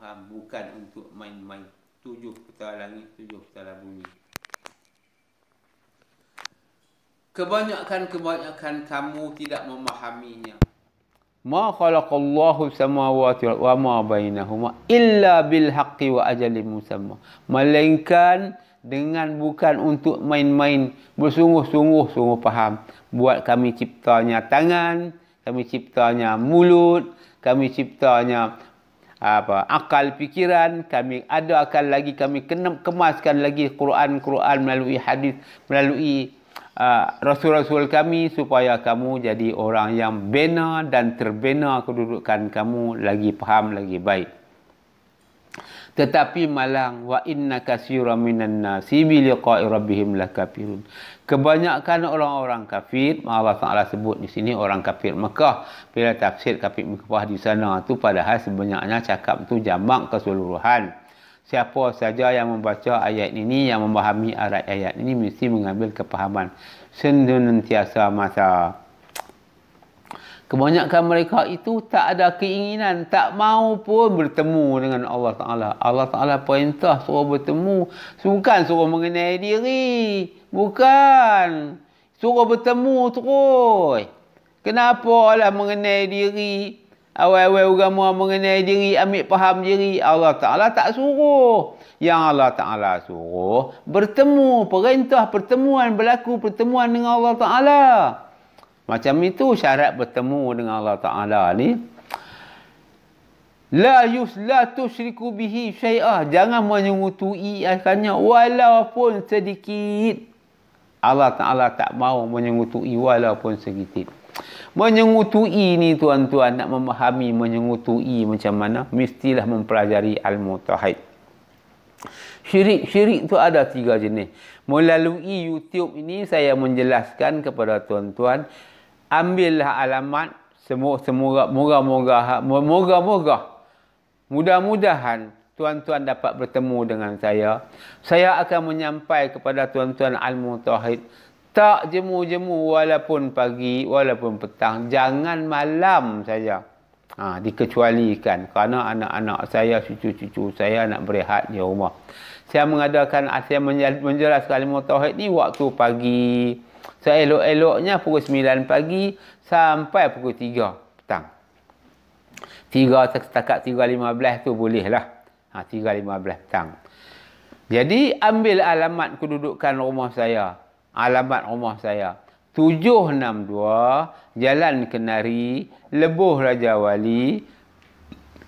faham, bukan untuk main-main. 7 petala langit, 7 petala bumi. Kebanyakan kamu tidak memahaminya. Ma khalaqallahu samawati wa ma bainahuma illa bil haqqi wa ajalin musamma. Melainkan dengan bukan untuk main-main, bersungguh-sungguh sungguh faham. Buat kami ciptanya tangan, kami ciptanya mulut, kami ciptanya akal fikiran, kami adakan lagi, kami kemaskan lagi Quran melalui hadis, melalui rasul-rasul kami, supaya kamu jadi orang yang bina dan terbina kedudukan kamu, lagi faham, lagi baik. Tetapi malang, wa inna katsiran minan nasi bi liqa'i rabbihim lakafirun. Kebanyakan orang-orang kafir, Allah Taala sebut di sini orang kafir Mekah. Bila tafsir kafir Mekah di sana tu, padahal sebenarnya cakap tu jamak keseluruhan. Siapa saja yang membaca ayat ini, yang memahami ayat ini, mesti mengambil kepahaman senantiasa masa. Kebanyakan mereka itu tak ada keinginan, tak mau pun bertemu dengan Allah Ta'ala. Allah Ta'ala perintah suruh bertemu. Bukan suruh mengenai diri. Bukan. Suruh bertemu terus. Kenapa lah mengenai diri? Awal-awal agama mengenai diri, ambil faham diri. Allah Ta'ala tak suruh. Yang Allah Ta'ala suruh bertemu. Perintah pertemuan, berlaku pertemuan dengan Allah Ta'ala. Macam itu syarat bertemu dengan Allah Ta'ala ni. La tusyriku bihi syai'ah. Jangan menyengutui akannya walaupun sedikit. Allah Ta'ala tak mau menyengutui walaupun sedikit. Menyengutui ni tuan-tuan, nak memahami menyengutui macam mana, mestilah mempelajari ilmu tauhid. Syirik tu ada 3 jenis. Melalui YouTube ini saya menjelaskan kepada tuan-tuan. Ambillah alamat, moga-moga, mudah-mudahan tuan-tuan dapat bertemu dengan saya. Saya akan menyampaikan kepada tuan-tuan ilmu tauhid. Tak jemu-jemu, walaupun pagi, walaupun petang. Jangan malam saja. Dikecualikan kerana anak-anak saya, cucu-cucu saya nak berehat di rumah. Saya menjelaskan ilmu tauhid ni waktu pagi. Seelok-eloknya pukul 9 pagi sampai pukul 3 petang. 3:15 tu bolehlah. 3:15 petang. Jadi ambil alamat kedudukan rumah saya. Alamat rumah saya 762 Jalan Kenari, Lebuh Raja Wali,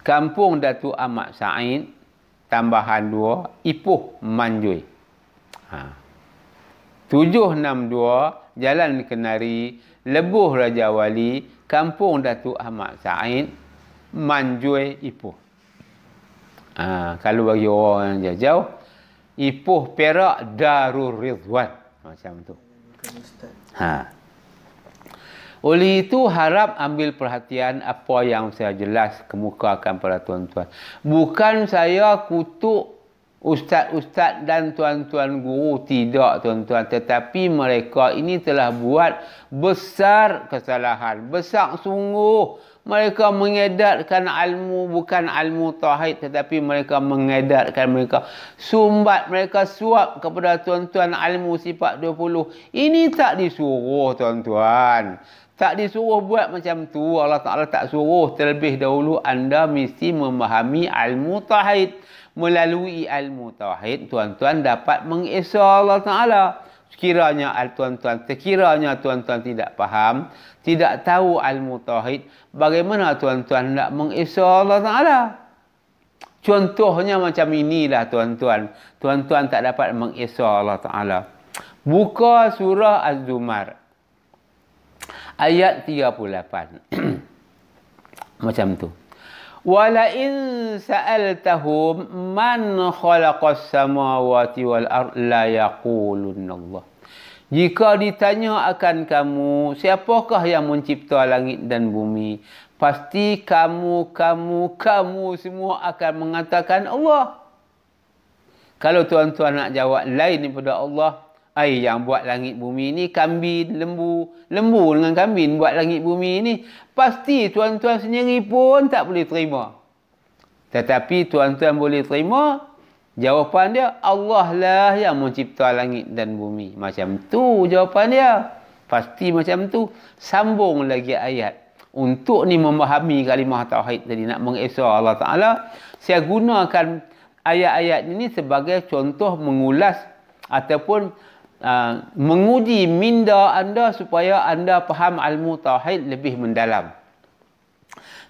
Kampung Datuk Ahmad Said, tambahan 2, Ipoh, Manjui. 762 Jalan Kenari, Lebuh Raja Wali, Kampung Datuk Ahmad Said, Manjui, Ipoh. Kalau bagi orang yang jauh, Ipoh, Perak, Darul Ridwan. Macam tu. Oleh itu harap ambil perhatian apa yang saya jelas kemukakan pada tuan-tuan. Bukan saya kutuk ustaz-ustaz dan tuan-tuan guru, tidak tuan-tuan, tetapi mereka ini telah buat besar kesalahan, besar sungguh. Mereka mengedarkan ilmu, bukan ilmu tauhid, tetapi mereka mengedarkan, mereka sumbat, mereka suap kepada tuan-tuan ilmu sifat 20. Ini tak disuruh tuan-tuan. Tak disuruh buat macam tu. Allah Ta'ala tak suruh. Terlebih dahulu anda mesti memahami ilmu tauhid. Melalui ilmu tauhid, tuan-tuan dapat mengesah Allah Ta'ala. Sekiranya tuan-tuan tidak faham, tidak tahu ilmu tauhid, bagaimana tuan-tuan nak mengesah Allah Ta'ala? Contohnya macam inilah tuan-tuan. Tuan-tuan tak dapat mengesah Allah Ta'ala. Buka surah Az-Zumar. Ayat 38. Macam tu. Wala in sa'altahum man khalaqas samawati wal ard la yaqulunna Allah. Jika ditanya akan kamu, siapakah yang mencipta langit dan bumi, pasti kamu semua akan mengatakan Allah. Kalau tuan-tuan nak jawab lain daripada Allah, yang buat langit bumi ni kambing, lembu dengan kambing buat langit bumi ni, pasti tuan-tuan sendiri pun tak boleh terima. Tetapi tuan-tuan boleh terima jawapan dia, Allah lah yang mencipta langit dan bumi. Macam tu jawapan dia. Pasti macam tu. Sambung lagi ayat. Untuk ni memahami kalimah tauhid tadi, nak mengesah Allah Ta'ala, saya gunakan ayat-ayat ini sebagai contoh mengulas ataupun menguji minda anda supaya anda faham ilmu tauhid lebih mendalam.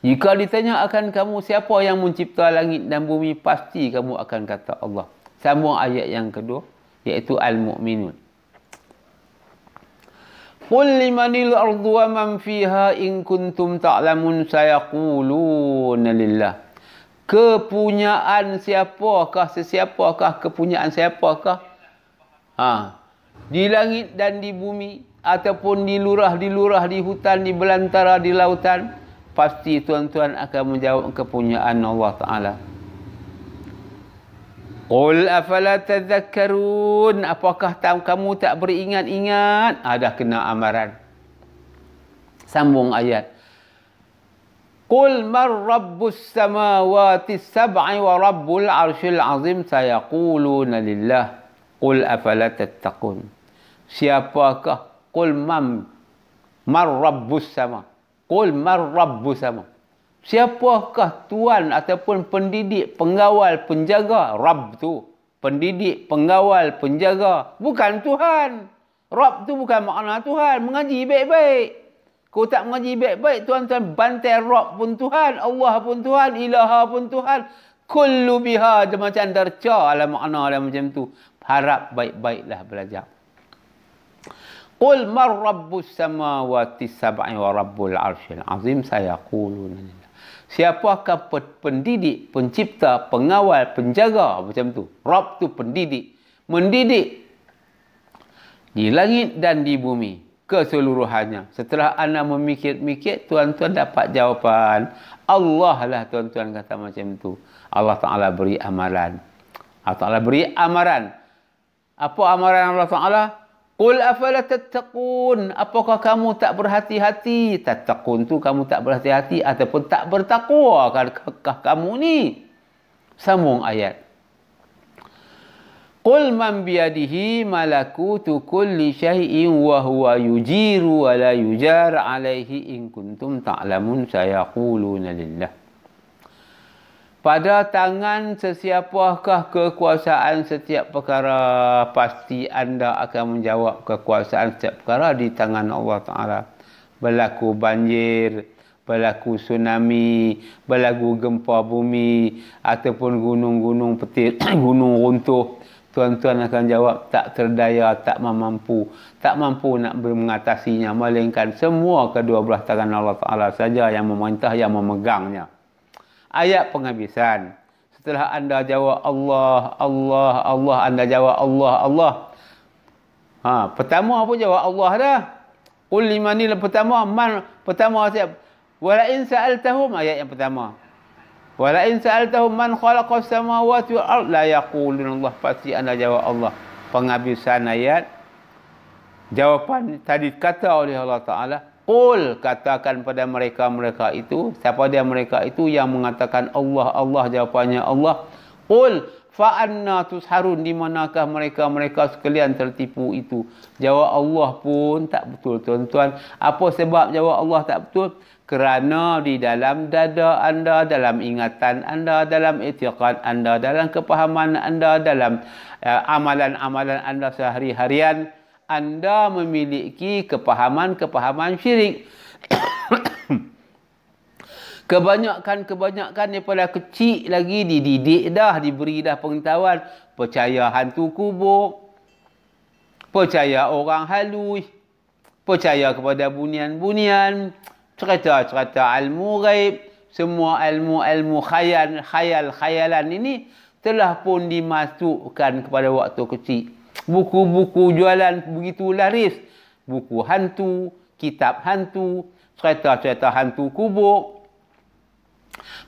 Jika ditanya akan kamu siapa yang mencipta langit dan bumi, pasti kamu akan kata Allah. Sambung ayat yang kedua, iaitu Al-Mu'minun. Qul limanil ardu wa man fiha in kuntum ta'lamun sayaquluna lillah. Kepunyaan siapakah, sesiapakah kepunyaan siapakah? Di langit dan di bumi, ataupun di lurah, di hutan, di belantara, di lautan, pasti tuan-tuan akan menjawab kepunyaan Allah Ta'ala. Qul afala tadhakkarun. Apakah kamu tak beringat-ingat? Dah kena amaran. Sambung ayat. Qul man rabbus samawati sab'i wa rabbul arshil azim sayaquluna lillah. Qul afala tattaqun. Siapakah? Qul man rabbus sama. Qul man rabbus sama. Siapakah tuan ataupun pendidik, pengawal, penjaga? Rabb tu pendidik, pengawal, penjaga, bukan Tuhan. Rabb tu bukan makna Tuhan. Mengaji baik-baik. Kau tak mengaji baik-baik, tuan-tuan, bantai Rabb pun Tuhan, Allah pun Tuhan, Ilaha pun Tuhan. Kullu biha, dia macam derca lah makna dia macam tu. Harap baik-baiklah belajar. Qul man rabbus samawati sab'i wa rabbul arshil azim sayaquluna lillah. Siapakah pendidik, pencipta, pengawal, penjaga, macam tu. Rabb tu pendidik, mendidik di langit dan di bumi keseluruhannya. Setelah anda memikir-mikir, tuan-tuan dapat jawapan. Allah lah, tuan-tuan kata macam tu. Allah Ta'ala beri amaran. Allah Ta'ala beri amaran. Apa amaran Allah Ta'ala? Qul afala tattaqun. Apakah kamu tak berhati-hati? Tattaqun tu kamu tak berhati-hati ataupun tak bertakwa kah kamu ni? Sambung ayat. Qul man biyadihi malakutu kulli syai'in wa huwa yujiru wa la yujar alaihi in kuntum ta'lamun sayaquluna lillah. Pada tangan sesiapakah kekuasaan setiap perkara? Pasti anda akan menjawab kekuasaan setiap perkara di tangan Allah Ta'ala. Berlaku banjir, berlaku tsunami, berlaku gempa bumi, ataupun gunung-gunung petir, gunung runtuh. Tuan-tuan akan jawab tak terdaya, tak mampu nak mengatasinya. Melainkan semua kedua belah tangan Allah Ta'ala saja yang memerintah, yang memegangnya. Ayat penghabisan. Setelah anda jawab Allah, Allah, Allah, anda jawab Allah, Allah. Pertama pun jawab Allah dah. Qul limanil pertama, man pertama siap. Wala in sa'altahum, ayat yang pertama. Wala in sa'altahum man khalaqas samawati wal ard la yaqulun Allah. Pasti anda jawab Allah. Penghabisan ayat. Jawapan tadi kata oleh Allah Ta'ala. Qul, katakan pada mereka itu. Siapa dia mereka itu yang mengatakan Allah, Allah, jawapannya Allah. Qul fa'anna tusharun. Di manakah mereka sekalian tertipu itu? Jawab Allah pun tak betul, tuan-tuan. Apa sebab jawab Allah tak betul? Kerana di dalam dada anda, dalam ingatan anda, dalam i'tiqad anda, dalam kepahaman anda, dalam amalan-amalan anda sehari-harian, anda memiliki kepahaman syirik. Kebanyakan daripada kecil lagi dididik dah, diberi dah pengetahuan. Percaya hantu kubur, percaya orang halus, percaya kepada bunian-bunian, cerita-cerita ilmu ghaib, semua ilmu-ilmu khayalan ini telah pun dimasukkan kepada waktu kecil. Buku-buku jualan begitu laris. Buku hantu, kitab hantu, cerita-cerita hantu kubur.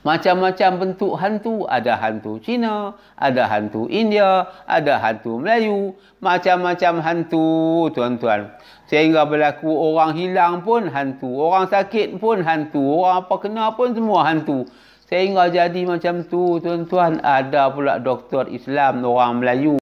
Macam-macam bentuk hantu. Ada hantu Cina, ada hantu India, ada hantu Melayu. Macam-macam hantu, tuan-tuan. Sehingga berlaku orang hilang pun hantu. Orang sakit pun hantu. Orang apa kena pun semua hantu. Sehingga jadi macam tu tuan-tuan. Ada pula doktor Islam orang Melayu